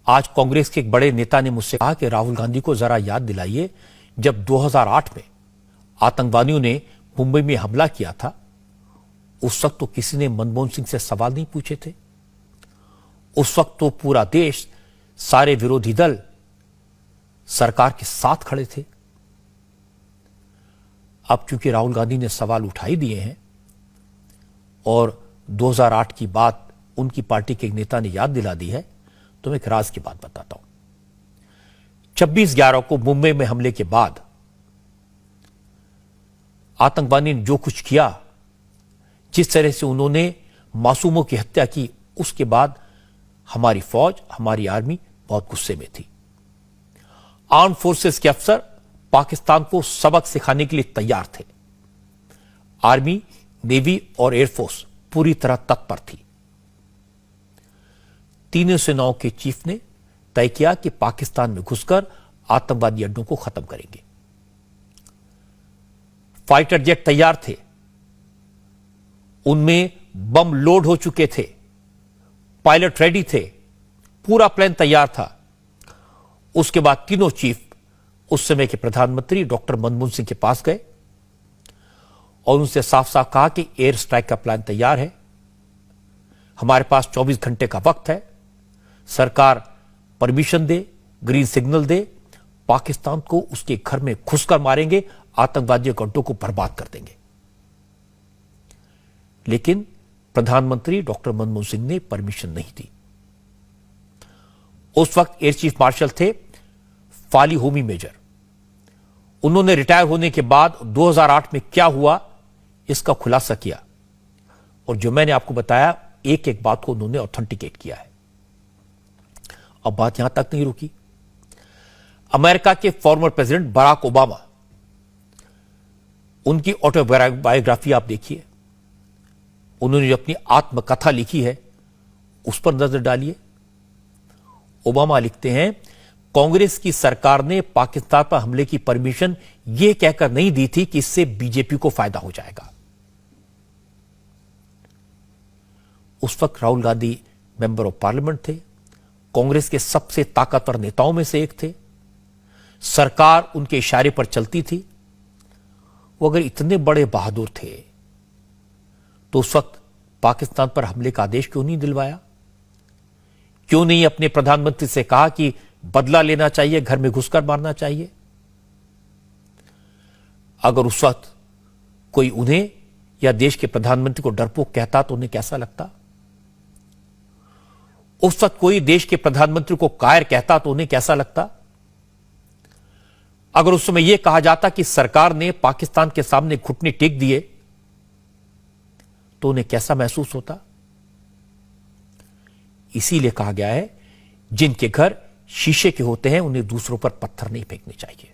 आज कांग्रेस के एक बड़े नेता ने मुझसे कहा कि राहुल गांधी को जरा याद दिलाइए, जब 2008 में आतंकवादियों ने मुंबई में हमला किया था, उस वक्त तो किसी ने मनमोहन सिंह से सवाल नहीं पूछे थे। उस वक्त तो पूरा देश, सारे विरोधी दल सरकार के साथ खड़े थे। अब चूंकि राहुल गांधी ने सवाल उठा ही दिए हैं और 2008 की बात उनकी पार्टी के एक नेता ने याद दिला दी है, तो मैं एक राज की बात बताता हूं। 26/11 को मुंबई में हमले के बाद आतंकवादी ने जो कुछ किया, जिस तरह से उन्होंने मासूमों की हत्या की, उसके बाद हमारी फौज, हमारी आर्मी बहुत गुस्से में थी। आर्म फोर्सेस के अफसर पाकिस्तान को सबक सिखाने के लिए तैयार थे। आर्मी, नेवी और एयरफोर्स पूरी तरह तत्पर थी। तीनों सेनाओं के चीफ ने तय किया कि पाकिस्तान में घुसकर आतंकवादी अड्डों को खत्म करेंगे। फाइटर जेट तैयार थे, उनमें बम लोड हो चुके थे, पायलट रेडी थे, पूरा प्लान तैयार था। उसके बाद तीनों चीफ उस समय के प्रधानमंत्री डॉक्टर मनमोहन सिंह के पास गए और उनसे साफ साफ कहा कि एयर स्ट्राइक का प्लान तैयार है, हमारे पास 24 घंटे का वक्त है, सरकार परमिशन दे, ग्रीन सिग्नल दे, पाकिस्तान को उसके घर में घुसकर मारेंगे, आतंकवादियों के अड्डों को बर्बाद कर देंगे। लेकिन प्रधानमंत्री डॉक्टर मनमोहन सिंह ने परमिशन नहीं दी। उस वक्त एयर चीफ मार्शल थे फाली होमी मेजर। उन्होंने रिटायर होने के बाद 2008 में क्या हुआ, इसका खुलासा किया और जो मैंने आपको बताया, एक एक बात को उन्होंने ऑथेंटिकेट किया है। अब बात यहां तक नहीं रुकी। अमेरिका के फॉर्मर प्रेसिडेंट बराक ओबामा, उनकी ऑटोबायोग्राफी आप देखिए, उन्होंने जो अपनी आत्मकथा लिखी है उस पर नजर डालिए। ओबामा लिखते हैं, कांग्रेस की सरकार ने पाकिस्तान पर हमले की परमिशन यह कहकर नहीं दी थी कि इससे बीजेपी को फायदा हो जाएगा। उस वक्त Rahul Gandhi member of parliament थे, कांग्रेस के सबसे ताकतवर नेताओं में से एक थे, सरकार उनके इशारे पर चलती थी। वो अगर इतने बड़े बहादुर थे तो उस वक्त पाकिस्तान पर हमले का आदेश क्यों नहीं दिलवाया? क्यों नहीं अपने प्रधानमंत्री से कहा कि बदला लेना चाहिए, घर में घुसकर मारना चाहिए? अगर उस वक्त कोई उन्हें या देश के प्रधानमंत्री को डरपोक कहता तो उन्हें कैसा लगता? उस वक्त कोई देश के प्रधानमंत्री को कायर कहता तो उन्हें कैसा लगता? अगर उस समय यह कहा जाता कि सरकार ने पाकिस्तान के सामने घुटने टेक दिए तो उन्हें कैसा महसूस होता? इसीलिए कहा गया है, जिनके घर शीशे के होते हैं उन्हें दूसरों पर पत्थर नहीं फेंकने चाहिए।